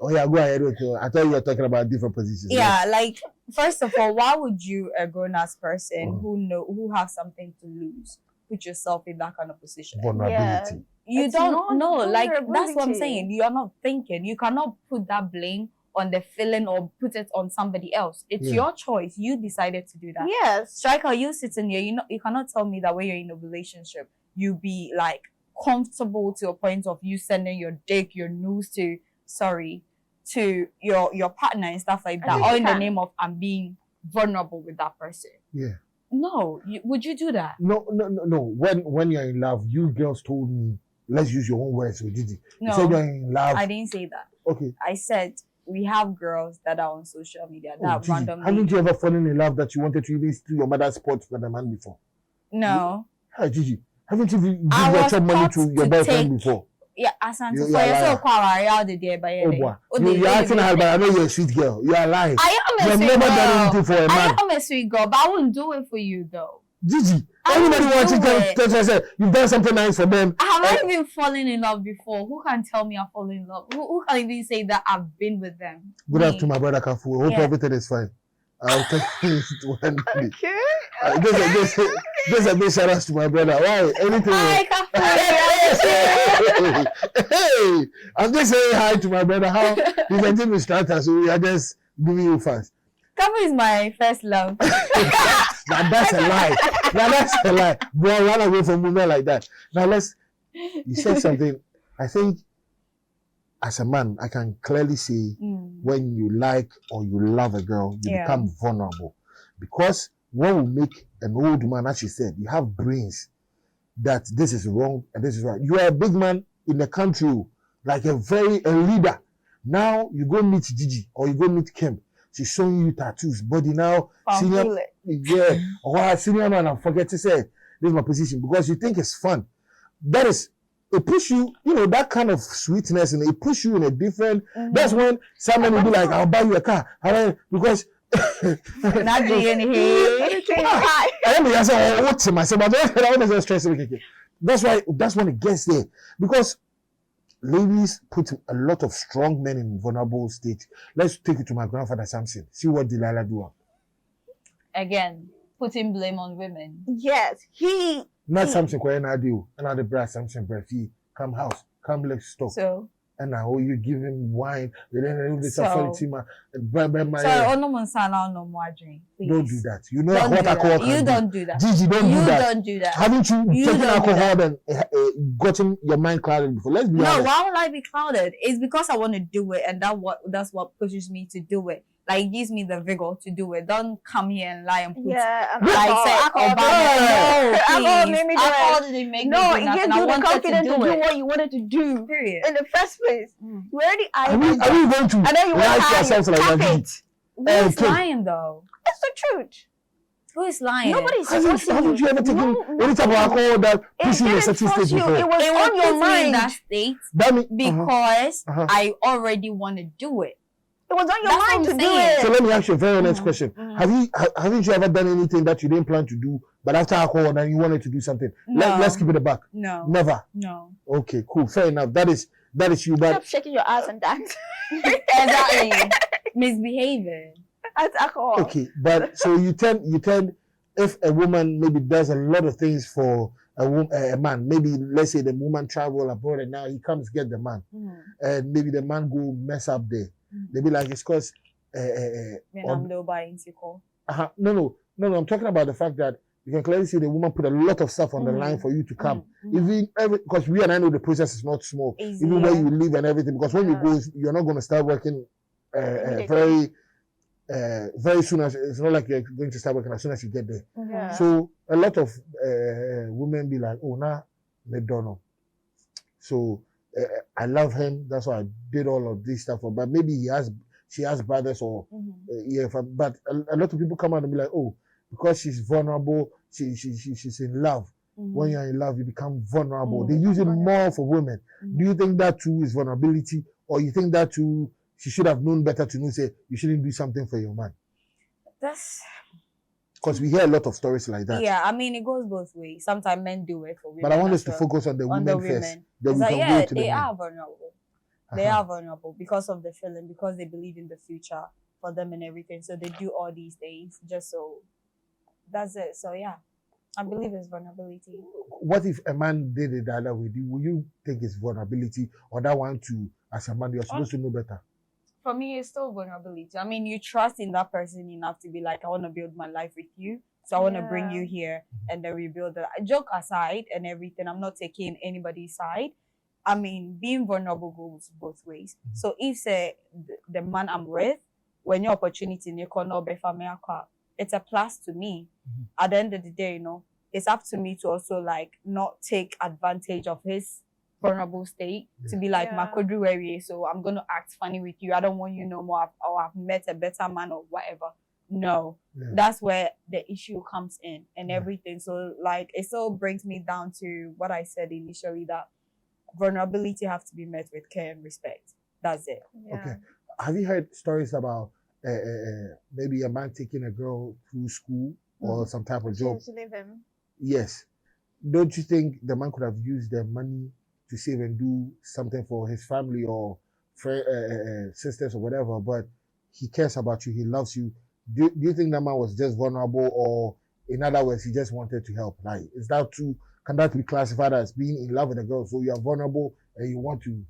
Oh yeah, go ahead. Okay. I thought you were talking about different positions. yeah, like first of all, why would you, a grown-ass person Mhm. who has something to lose, put yourself in that kind of position? Vulnerability. You It's don't not know, like that's what I'm vulnerability. saying. You are not thinking. You cannot put that blame on the feeling or put it on somebody else. It's Yeah. your choice. You decided to do that. Yes. Striker, you sitting here, you cannot tell me that when you're in a relationship, you be like comfortable to a point of you sending your dick, your news to your partner and stuff like I that, think all you in the can. name of I'm being vulnerable with that person. Yeah. No, would you do that? No. When you're in love, you girls told me, let's use your own words, so Gigi. You No, said you're in love. I didn't say that. Okay. I said we have girls that are on social media Oh, that Gigi, randomly. haven't you ever fallen in love that you wanted to even steal your mother's sport for the man before? No. Hey, Gigi, haven't you given I your was chop money taught to your to boyfriend take- before? Yeah, Asante, You for are yourself, lying. out the day by Oh boy, you're acting hard, but I know you're a sweet girl. You are lying. I am You a have sweet never done girl. anything for a man. I am a sweet girl, but I wouldn't do it for you though. Gigi, I everybody will wants to do tell it. yourself you've done something nice for them. Have I even fallen in love before? Who can tell me I've fallen in love? Who can even say that I've been with them? Good Me. afternoon, my brother Kafu. Hope Yeah. everything is fine. I'll take it one day. Okay. Just a big shout out to my brother. Why? Anything. Hi, Hey, I'm just saying hi to my brother. How you can take me starter, so we are just giving you fans. Kafu is my first love. Now that's a lie. Now that's a lie. Bro, run away from women like that. Now you said something. I think as a man, I can clearly see when you like or you love a girl, you Yeah. become vulnerable. Because what will make an old man, as you said, you have brains that this is wrong and this is right. You are a big man in the country, like a leader. Now you go meet Gigi or you go meet Kim. She's showing you tattoos, body now. Senior, yeah, or senior man, I forget to say, this is my position because you think it's fun. That is, it push you, that kind of sweetness and it push you in a different. That's when someone will be like, I'll buy you a car. Because Not doing here. I mean, I said, what's in myself? But I don't want stress. That's when it gets there. Because ladies put a lot of strong men in vulnerable state. Let's take it to my grandfather Samson. See what Delilah do. Again, putting blame on women. Yes, Not Samson, and I do. And I the brass Samson, breath. Come house, come let's stop. So and now you give him wine, and then So- no more drink. Please. don't do that. You know Don't what do alcohol that. can You do. don't do that. Gigi, don't You do that. don't do that. Haven't you You taken don't do alcohol and gotten your mind clouded before? Let's be No, honest. why would I be clouded? It's because I want to do it, and that's what pushes me to do it. Like, it gives me the vigor to do it. Don't come here and lie and put Yeah, like say alcohol, Alcohol made me do Alcohol it. didn't make No, me do it nothing. gives I you the wanted confidence to do it. what you wanted to do Period. in the first place. Mm. You already Are we going to and then you lie went to high, ourselves like cap that? it. Who's okay. lying though? It's the truth. Who is lying? Nobody's Haven't forcing you ever taken No, any type of alcohol that puts It you in a didn't certain force state you. before? It was It on your puts me in that mind. state That mean, because Uh-huh. I already want to do it. It was on your That's mind what to I'm do saying. it. so let me ask you a very honest Mhm, question. mhm. Haven't you ever done anything that you didn't plan to do, but after alcohol then you wanted to do something? No. Let's keep it a back. No. Never. No. Okay, cool. Fair enough. That is you, but Stop shaking your ass and dance. Exactly. Misbehaving. That's alcohol. okay, but so you tend if a woman maybe does a lot of things for a man, maybe let's say the woman travel abroad and now he comes get the man, and maybe the man go mess up there. They be like, it's cause When I'm no buying sickle. no, I'm talking about the fact that you can clearly see the woman put a lot of stuff on the line for you to come. Even because we and I know the process is not small. Easy, Even where yeah. you live and everything. Because when you Yeah. go, you're not going to start working Immediately. very soon. As it's not like you're going to start working as soon as you get there. Yeah. So a lot of women be like, oh, nah, they don't know. So I love him. That's why I did all of this stuff. But maybe she has brothers or but a lot of people come out and be like, oh, because she's vulnerable, she's in love. When you're in love, you become vulnerable. They use it more for women. Do you think that too is vulnerability, or you think that too she should have known better to know? Say you shouldn't do something for your man. That's Because we hear a lot of stories like that. yeah. I mean, it goes both ways. Sometimes men do it for women. But I want us as to well. focus on the On women the first. women. Then It's we like, can yeah, go to the they men. are vulnerable. They are vulnerable because of the feeling, because they believe in the future for them and everything. So they do all these things just so that's it. So yeah, I believe it's vulnerability. What if a man did it the other way? Will you think it's vulnerability, or that one too, as a man, you're supposed to know better? For me, it's still vulnerability. I mean, you trust in that person enough to be like, I want to build my life with you. So I want to bring you here and then rebuild it. Joke aside and everything, I'm not taking anybody's side. I mean, being vulnerable goes both ways. So if say the man I'm with, when your opportunity it's a plus to me. At the end of the day, you know, it's up to me to also like not take advantage of his vulnerable state to be like Makodru Werie, so I'm gonna act funny with you. I don't want you no more, or I've met a better man or whatever. No. That's where the issue comes in and everything. So like it still brings me down to what I said initially, that vulnerability have to be met with care and respect. That's it. Okay. Have you heard stories about maybe a man taking a girl through school or some type of job? To leave him. Yes. Don't you think the man could have used the money to save and do something for his family or sisters or whatever, but he cares about you, he loves you? Do you think that man was just vulnerable, or in other words, he just wanted to help? Like, is that true? Can that be classified as being in love with a girl? So you are vulnerable and you want to,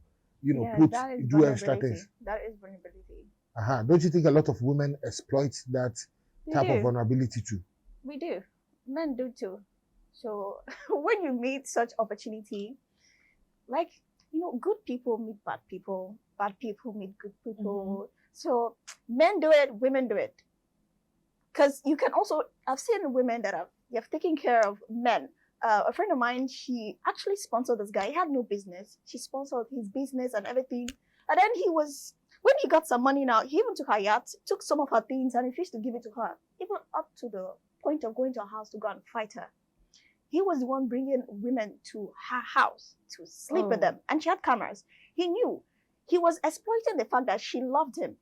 do extra things. That is vulnerability. Don't you think a lot of women exploit that type of vulnerability too? We do. Men do too. So when you meet such opportunity, like, good people meet bad people meet good people. So men do it, women do it. Because you can also, I've seen women that have taken care of men. A friend of mine, she actually sponsored this guy. He had no business. She sponsored his business and everything. And then when he got some money now, he even took her yacht, took some of her things and refused to give it to her. Even up to the point of going to her house to go and fight her. He was the one bringing women to her house to sleep with them. And she had cameras. He knew. He was exploiting the fact that she loved him.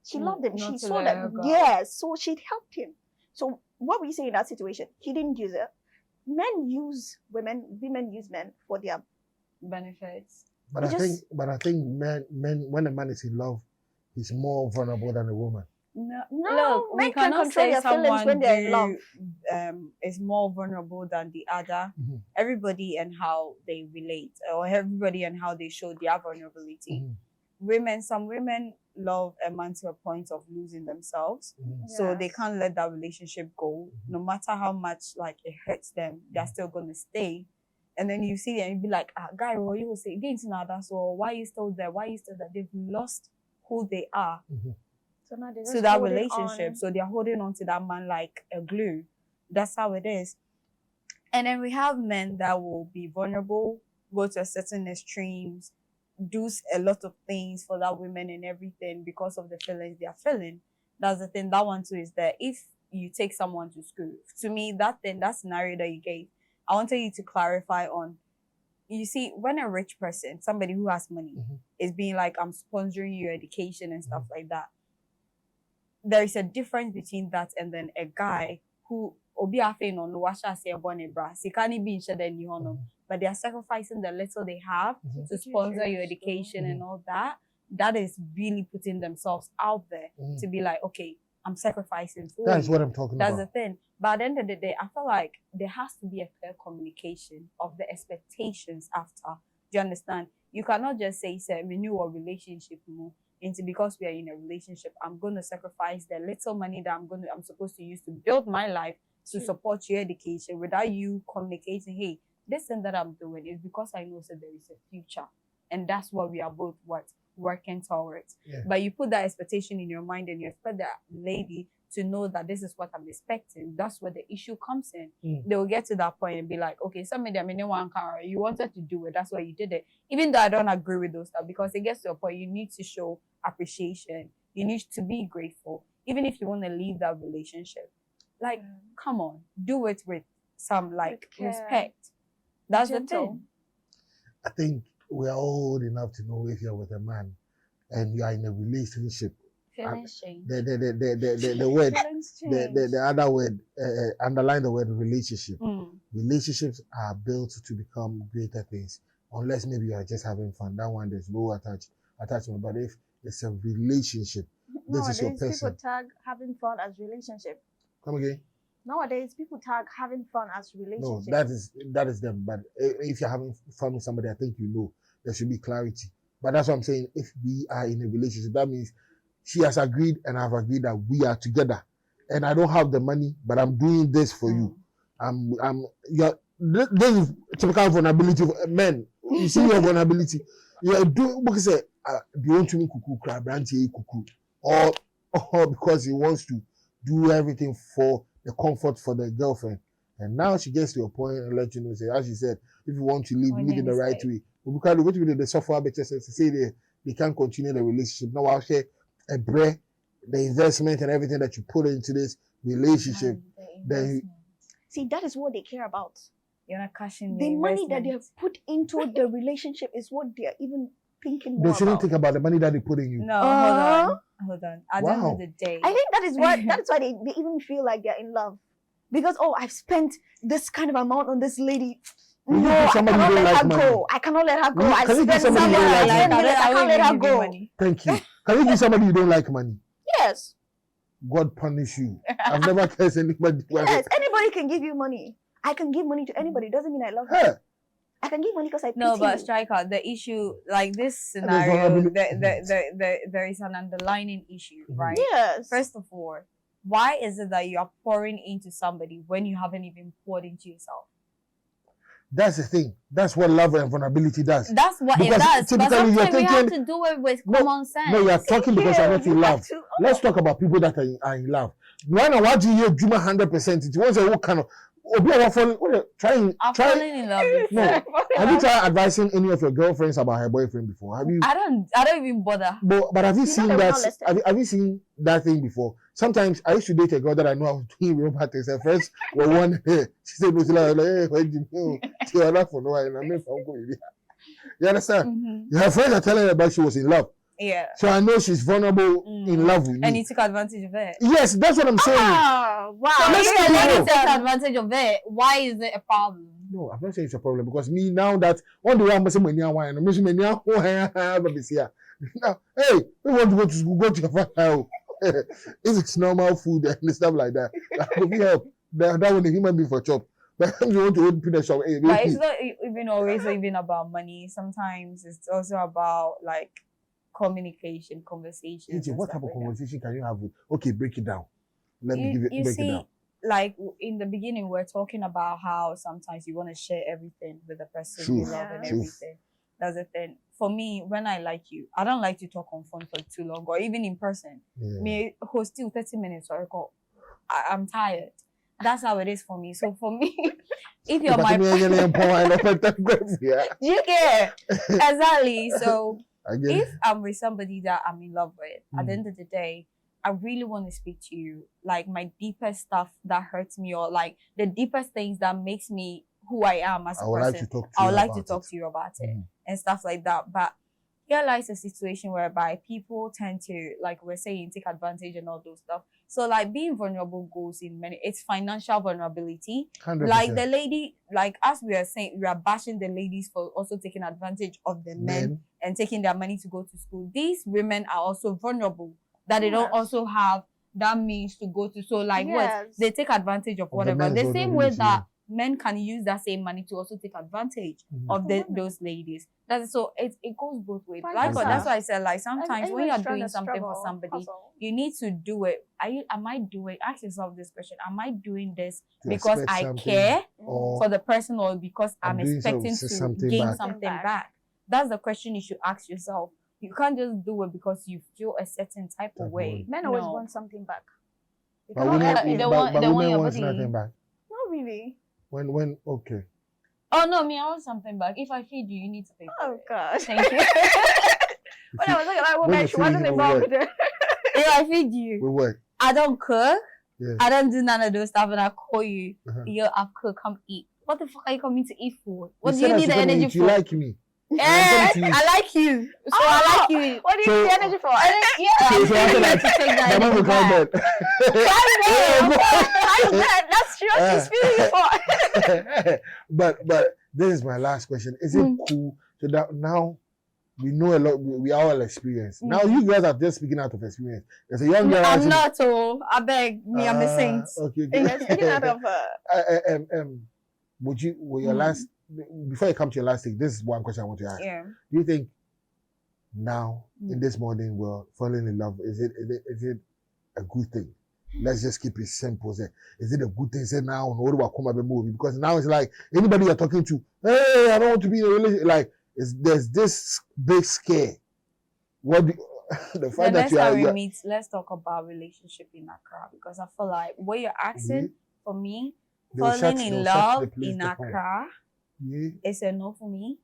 She loved him. She saw that. Yes. So she helped him. So what we say in that situation, he didn't use it. Men use women use men for their benefits. But I think men, when a man is in love, he's more vulnerable than a woman. No, No, look, men we can cannot control say their feelings someone when they're in love. is more vulnerable than the other. Everybody and how they relate, or everybody and how they show their vulnerability. Some women love a man to a point of losing themselves, so they can't let that relationship go. No matter how much like it hurts them, they're still gonna stay. And then you see them and you be like, guy, or you will say, so why are you still there? Why are you still there? They've lost who they are. So now To that relationship. So they're holding on to that man like a glue. That's how it is. And then we have men that will be vulnerable, go to a certain extremes, do a lot of things for that woman and everything because of the feelings they are feeling. That's the thing. That one too is that if you take someone to school, to me, that scenario that you gave, I wanted you to clarify on, you see, when a rich person, somebody who has money, is being like, I'm sponsoring your education and stuff like that, there is a difference between that and then a guy who but they are sacrificing the little they have to sponsor your education and all that. That is really putting themselves out there to be like, okay, I'm sacrificing for That's you. what I'm talking about. That's the thing. But at the end of the day, I feel like there has to be a clear communication of the expectations after. Do you understand? You cannot just say, renew a relationship more. Because we are in a relationship, I'm going to sacrifice the little money that I'm supposed to use to build my life to support your education without you communicating, hey, this thing that I'm doing is because I know that there is a future. And that's what we are both working towards. But you put that expectation in your mind and you expect that lady to know that this is what I'm expecting. That's where the issue comes in. They will get to that point and be like, okay, somebody, you wanted to do it, that's why you did it. Even though I don't agree with those stuff, because it gets to a point you need to show appreciation. You need to be grateful. Even if you want to leave that relationship. Like, come on, do it with some respect. That's the thing. I think we're old enough to know if you're with a man and you are in a relationship. Feelings change. The word, the other word, underline the word relationship. Relationships are built to become greater things. Unless maybe you are just having fun. That one, there's no attachment. But if it's a relationship, this is your person. People tag having fun as relationship. Come again? Nowadays, people tag having fun as relationship. No, that is them. But if you're having fun with somebody, I think you know there should be clarity. But that's what I'm saying. If we are in a relationship, that means she has agreed and I've agreed that we are together. And I don't have the money, but I'm doing this for you. This is typical vulnerability of men. You see your vulnerability. You do because do you want to cuckoo cry brandy cuckoo or because he wants to do everything for the comfort for the girlfriend. And now she gets to a point and let you know, say, as she said, if you want to leave in the right way. Because what we do the software bitches to say they can't continue the relationship. Now I'll share a bread, the investment and everything that you put into this relationship. See, that is what they care about. You're not cashing the money that they have put into the relationship is what they're even thinking more They shouldn't think about the money that they put in you. No, hold on. At the end of the day, I think that is why they even feel like they're in love. Because I've spent this kind of amount on this lady. No, I cannot let her go. I cannot let her go. I spent somebody I can't let her go. Thank you. Can you give somebody you don't like money? Yes. God punish you. I've never cursed anybody. Yes, anybody can give you money. I can give money to anybody. Doesn't mean I love you. I can give money because I pity No, but you. Striker, the issue, like this scenario, there is an underlying issue, right? Yes. First of all, why is it that you are pouring into somebody when you haven't even poured into yourself? That's the thing. That's what love and vulnerability does. That's what it does. But sometimes we have to do it with common sense. No, you are talking because you're not in love. Let's talk about people that are in love. Why do you do 100%? It was a what kind of I'm falling in love with no. Have you tried advising any of your girlfriends about her boyfriend before? Have you? I don't even bother. But have you seen that? Have you seen that thing before? Sometimes I used to date a girl that I know I was doing real bad things. Her friends were one here. She said, "Hey, why did you know? You're not for no one." You understand? Her friends are telling her about she was in love. Yeah. So I know she's vulnerable in love with me. And he took advantage of it. Yes, that's what I'm saying. Oh, wow. So if a lady takes advantage of it, why is it a problem? No, I'm not saying it's a problem because me now that one day I'm saying now, hey, we want to go to school, go to your father. if it's normal food and stuff like that, that could be help. That one a human being for chop. But if you want to open a shop, hey, But it's not even always even about money. Sometimes it's also about like communication, conversations. What type of conversation can you have with? Okay, break it down. Let me break it down. Like in the beginning, we're talking about how sometimes you want to share everything with the person you love and everything. That's the thing. For me, when I like you, I don't like to talk on phone for too long or even in person. Me host you 30 minutes or I'm tired. That's how it is for me. So for me, if you're my you get exactly. So if I'm with somebody that I'm in love with, at the end of the day, I really want to speak to you, like my deepest stuff that hurts me, or like the deepest things that makes me who I am as a person. I would like to talk to you about it and stuff like that. But here lies a situation whereby people tend to, like we're saying, take advantage and all those stuff. So like being vulnerable goes in many. It's financial vulnerability. 100%. Like the lady, like as we are saying, we are bashing the ladies for also taking advantage of the men and taking their money to go to school. These women are also vulnerable. That they don't also have that means to go to. So like what? They take advantage of whatever. The same way that men can use that same money to also take advantage of those ladies. That's so it goes both ways. Like that's why I said like sometimes when you're doing something for somebody, you need to do it. Ask yourself this question. Am I doing this because I care for the person or because I'm expecting to gain something back? That's the question you should ask yourself. You can't just do it because you feel a certain type of way. Men always want something back. But women want nothing back. Not really. When okay. Oh no, me, I want something back. If I feed you, you need to pay for it. Oh God. Thank you. When I was looking at woman, she wasn't involved with it. If I feed you, we work. I don't cook. Yeah. I don't do none of those stuff, and I call you. Yo, I've cooked. Come eat. What the fuck are you coming to eat for? What do you need the energy for? You like me. I like you. So I like you. What do you need the energy for? That's true. She's feeling you for. But this is my last question. Is it cool so that now we know a lot, we are all experienced. Now you guys are just speaking out of experience. There's a young girl. I'm not, I beg me, I'm a saint. Okay. Speaking out of will your last, before you come to your last thing, this is one question I want to ask. Yeah. Do you think now in this modern world, falling in love, is it a good thing? Let's just keep it simple. Is it a good thing? Say now, movie, because now it's like anybody you're talking to, hey, I don't want to be in a relationship. Like there's this big scare. The fact that next time we meet, let's talk about relationship in Accra, because I feel like what you're asking for me, falling in love in Accra. It's a no for me.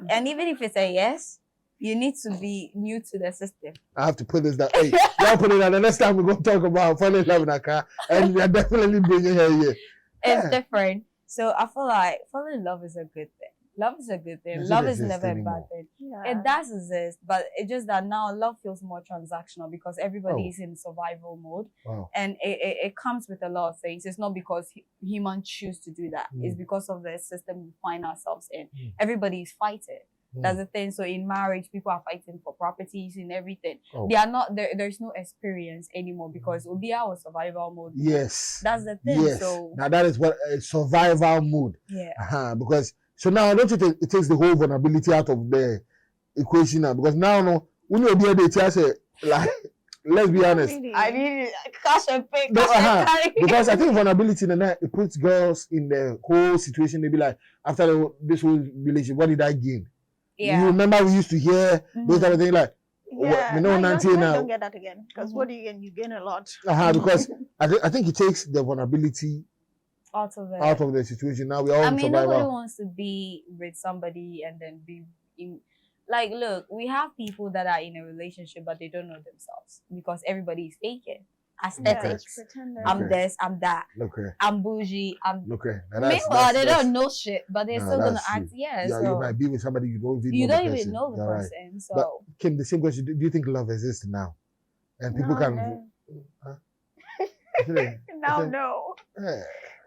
And even if it's a yes, you need to be new to the system. I have to put this down. Hey, y'all put it down. The next time we're going to talk about falling in love in Accra, and we're definitely bringing her here. It's different. So I feel like falling in love is a good thing. Love is a good thing. Love is never a bad thing. Yeah. It does exist, but it's just that now love feels more transactional because everybody is in survival mode. Wow. And it comes with a lot of things. It's not because humans choose to do that. It's because of the system we find ourselves in. Everybody is fighting. That's the thing. So in marriage, people are fighting for properties and everything. They are not there. There's no experience anymore because Obia was survival mode. Yes. That's the thing. Yes. So now that is what survival mode. Yeah. Because so now don't you think it takes the whole vulnerability out of the equation now? Because now when you're there, they tell you like let's be honest. I need cash and pay. Because I think vulnerability in the night it puts girls in the whole situation. They be like, after this whole relationship, what did I gain? Yeah. You remember we used to hear those type of things like, we know now. Don't get that again. Because what do you gain? You gain a lot. Because I think it takes the vulnerability out of the situation. Now we all nobody wants to be with somebody and then be in. Like, look, we have people that are in a relationship but they don't know themselves because everybody is faking. Aesthetics. I'm this, I'm that. I'm bougie. Meanwhile, they don't know shit, but they're still gonna act. You might be with somebody you don't even know the person. Right. So, but Kim, the same question: do you think love exists now? And people can. No.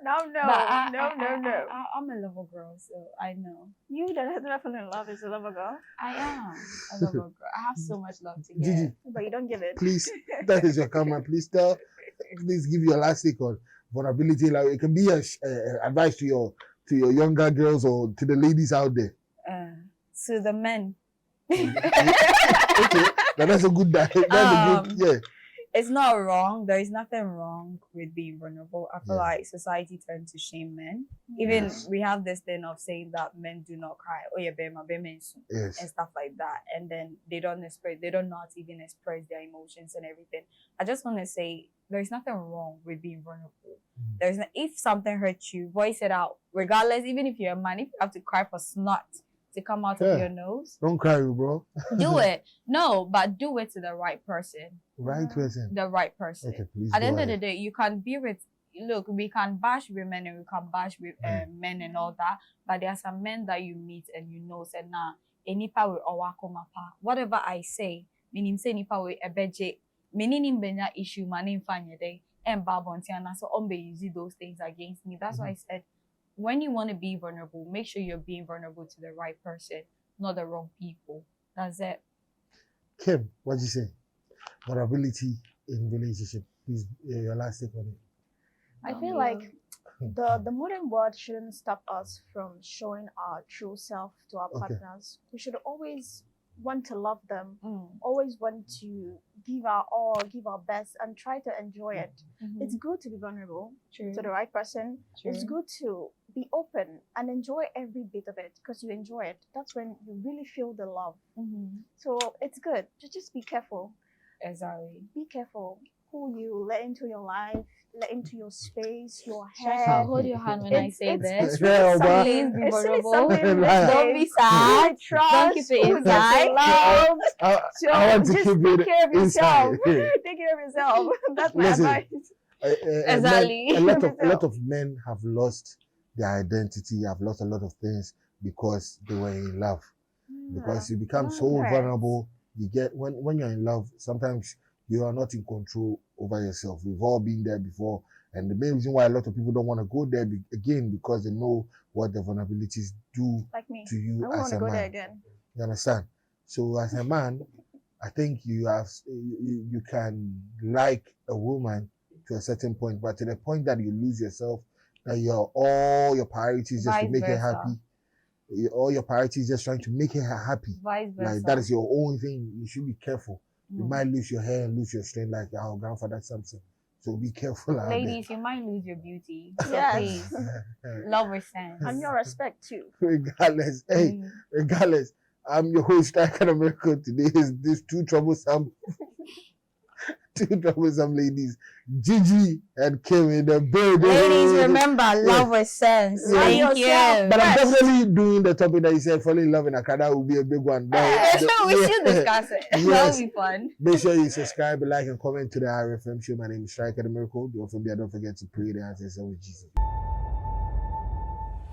No, But no. I'm a lover girl, so I know. You that has never fallen in love is a lover girl. I am a lover girl. I have so much love to give. Gigi, But you don't give it. please, that is your camera. Please give your last take on vulnerability. Like it can be advice to your younger girls or to the ladies out there. To the men. Okay, that's a good. That's a good. Yeah. It's not wrong. There is nothing wrong with being vulnerable. I feel Yeah. like society tends to shame men. Even Yes. we have this thing of saying that men do not cry. Oh yeah, and Yes. stuff like that. And then they don't not even express their emotions and everything. I just want to say there's nothing wrong with being vulnerable. If something hurts you, voice it out. Regardless, even if you're a man, if you have to cry for snot to come out of your nose, Don't cry, bro. do it. No, but do it to the right person. Right person. The right person. Okay, please. At the end of the day, you can be with. Look, we can bash women and we can bash with men and all that, but there are some men that you meet and you know, say, nah, enipa will owakomapa. Whatever I say, meaning say nipa will ebeje, meaning benya issue, maning fanye day, and babontiana, so use those things against me. That's why I said, when you want to be vulnerable, make sure you're being vulnerable to the right person, not the wrong people. That's it. Kim, what do you say? Vulnerability in relationship. Please, your last take on it. I feel like the modern world shouldn't stop us from showing our true self to our partners. We should always want to love them, always want to give our all, give our best, and try to enjoy it. It's good to be vulnerable to the right person. It's good to be open and enjoy every bit of it because you enjoy it. That's when you really feel the love. So it's good. Just be careful. Exactly. Be careful who you let into your life, let into your space, your I'll head. hold your hand when I say this. It's really Please something. be It's really vulnerable. something. Don't be sad. Don't keep it inside. I want to just keep take it care of yourself. inside. Take care of yourself. That's my Listen, advice. Exactly. A lot of men have lost their identity, have lost a lot of things because they were in love. Because you become so vulnerable. You get when you're in love, sometimes you are not in control over yourself. We've all been there before. And the main reason why a lot of people don't want to go there again because they know what the vulnerabilities do Like me. to you I don't as want to a go man. there again. You understand? So as a man, I think you can like a woman to a certain point, but to the point that you lose yourself, that all your priorities just to make her happy. All your priorities just trying to make her happy. Vice versa. Like that is your own thing. You should be careful. You might lose your hair and lose your strength like our grandfather Samson. So be careful. Ladies, you might lose your beauty. So Yes. please, love with sense. And your respect too. Regardless, regardless, I'm your host, Striker America. Today is these two troublesome ladies, Gigi and Kim in the building. Ladies, remember, love with sense. Thank you. But I'm definitely doing the topic that you said, falling in love in Accra. That will be a big one. We should discuss it. Yes. That will be fun. Make sure you subscribe, like, and comment to the RFM show. My name is Striker the Miracle. Don't forget to pray the answers with Jesus.